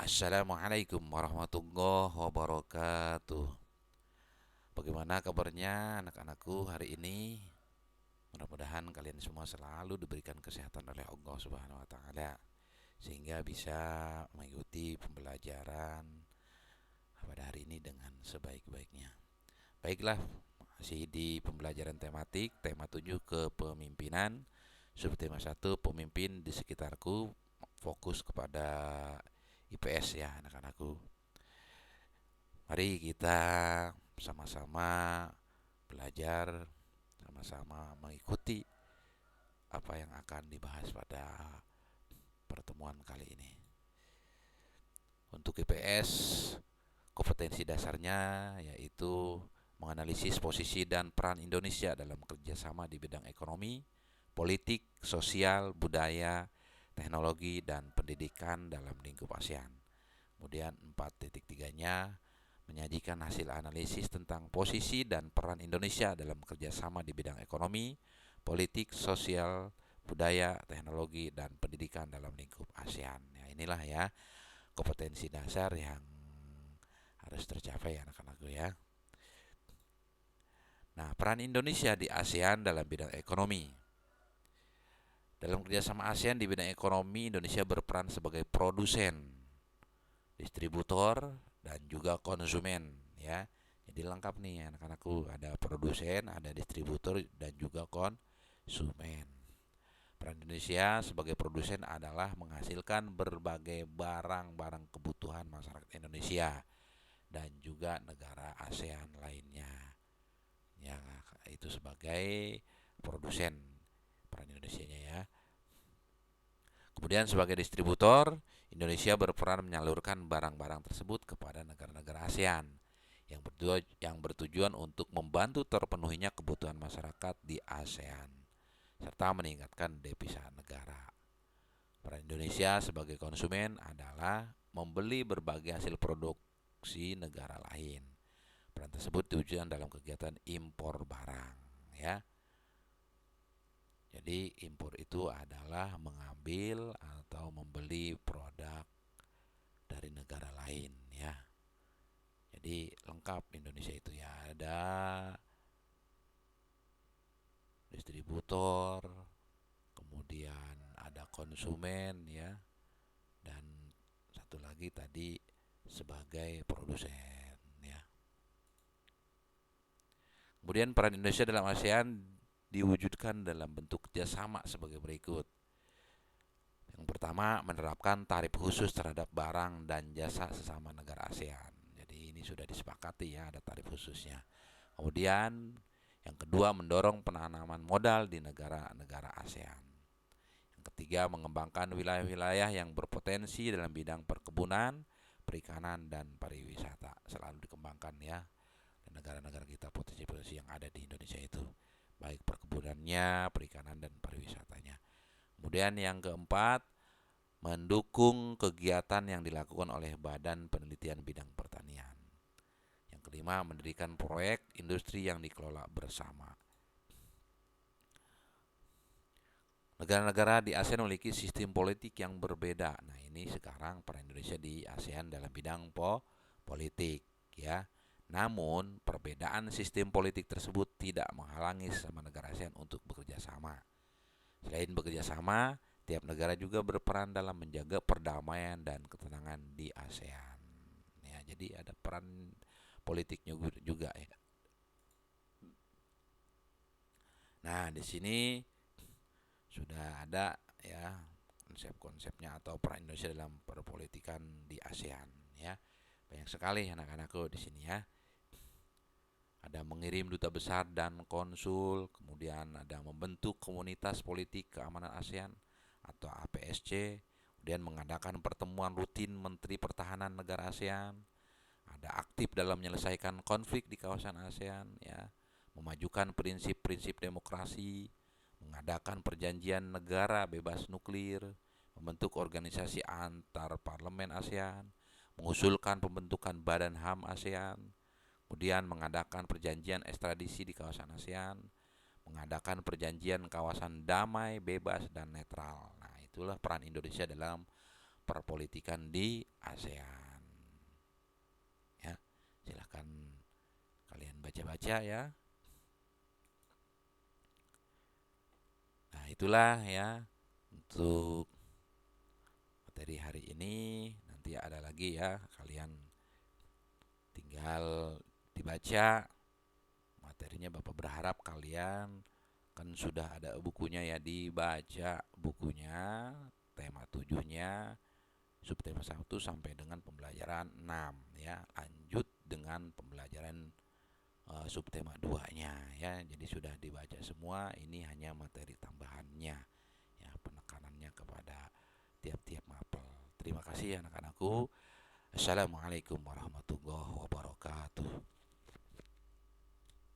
Assalamualaikum warahmatullahi wabarakatuh. Bagaimana kabarnya anak-anakku hari ini? Mudah-mudahan kalian semua selalu diberikan kesehatan oleh Allah Subhanahu wa taala sehingga bisa mengikuti pembelajaran pada hari ini dengan sebaik-baiknya. Baiklah, masih di pembelajaran tematik, tema 7 kepemimpinan, subtema 1 pemimpin di sekitarku, fokus kepada IPS ya anak-anakku. Mari kita sama-sama belajar, sama-sama mengikuti apa yang akan dibahas pada pertemuan kali ini. Untuk IPS, kompetensi dasarnya yaitu menganalisis posisi dan peran Indonesia dalam kerjasama di bidang ekonomi, politik, sosial, budaya, teknologi, dan pendidikan dalam lingkup ASEAN. Kemudian 4.3-nya menyajikan hasil analisis tentang posisi dan peran Indonesia dalam kerjasama di bidang ekonomi, politik, sosial, budaya, teknologi, dan pendidikan dalam lingkup ASEAN. Ya, inilah ya kompetensi dasar yang harus tercapai anak-anakku ya. Nah, peran Indonesia di ASEAN dalam bidang ekonomi. Dalam kerjasama ASEAN di bidang ekonomi, Indonesia berperan sebagai produsen, distributor, dan juga konsumen ya. Jadi lengkap nih anak-anakku, ada produsen, ada distributor, dan juga konsumen. Peran Indonesia sebagai produsen adalah menghasilkan berbagai barang-barang kebutuhan masyarakat Indonesia dan juga negara ASEAN lainnya. Ya, itu sebagai produsen peran Indonesianya ya. Kemudian sebagai distributor, Indonesia berperan menyalurkan barang-barang tersebut kepada negara-negara ASEAN yang bertujuan untuk membantu terpenuhinya kebutuhan masyarakat di ASEAN serta meningkatkan devisa negara. Peran Indonesia sebagai konsumen adalah membeli berbagai hasil produksi negara lain. Peran tersebut tujuan dalam kegiatan impor barang ya. Jadi impor itu adalah mengambil atau membeli produk dari negara lain ya. Jadi lengkap Indonesia itu ya, ada distributor, kemudian ada konsumen ya, dan satu lagi tadi sebagai produsen ya. Kemudian peran Indonesia dalam ASEAN diwujudkan dalam bentuk kerjasama sebagai berikut. Yang pertama, menerapkan tarif khusus terhadap barang dan jasa sesama negara ASEAN. Jadi ini sudah disepakati ya, ada tarif khususnya. Kemudian yang kedua, mendorong penanaman modal di negara-negara ASEAN. Yang ketiga, mengembangkan wilayah-wilayah yang berpotensi dalam bidang perkebunan, perikanan, dan pariwisata. Selalu dikembangkan ya, negara-negara kita potensi-potensi yang ada di Indonesia itu, baik perkebunannya, perikanan, dan pariwisatanya. Kemudian yang keempat, mendukung kegiatan yang dilakukan oleh Badan Penelitian Bidang Pertanian. Yang kelima, mendirikan proyek industri yang dikelola bersama. Negara-negara di ASEAN memiliki sistem politik yang berbeda. Nah, ini sekarang peran Indonesia di ASEAN dalam bidang politik ya. Namun, perbedaan sistem politik tersebut tidak menghalangi sesama negara ASEAN untuk bekerja sama. Selain bekerja sama, tiap negara juga berperan dalam menjaga perdamaian dan ketenangan di ASEAN. Ya, jadi ada peran politiknya juga ya. Nah, di sini sudah ada ya konsep-konsepnya atau peran Indonesia dalam perpolitikan di ASEAN ya. Banyak sekali anak-anakku di sini ya. Ada mengirim duta besar dan konsul, kemudian ada membentuk komunitas politik keamanan ASEAN atau APSC, kemudian mengadakan pertemuan rutin Menteri Pertahanan negara ASEAN, ada aktif dalam menyelesaikan konflik di kawasan ASEAN ya, memajukan prinsip-prinsip demokrasi, mengadakan perjanjian negara bebas nuklir, membentuk organisasi antar parlemen ASEAN, mengusulkan pembentukan Badan HAM ASEAN, kemudian mengadakan perjanjian ekstradisi di kawasan ASEAN, mengadakan perjanjian kawasan damai, bebas, dan netral. Nah, itulah peran Indonesia dalam perpolitikan di ASEAN. Ya, silahkan kalian baca-baca ya. Nah, itulah ya untuk materi hari ini. Nanti ada lagi ya, kalian tinggal dibaca materinya. Bapak berharap kalian kan sudah ada bukunya ya, dibaca bukunya, tema 7-nya, subtema 1 sampai dengan pembelajaran 6 ya. Lanjut dengan pembelajaran subtema 2-nya ya. Jadi sudah dibaca semua, ini hanya materi tambahannya ya, penekanannya kepada tiap-tiap mapel. Terima kasih anak-anakku. Assalamualaikum warahmatullahi wabarakatuh.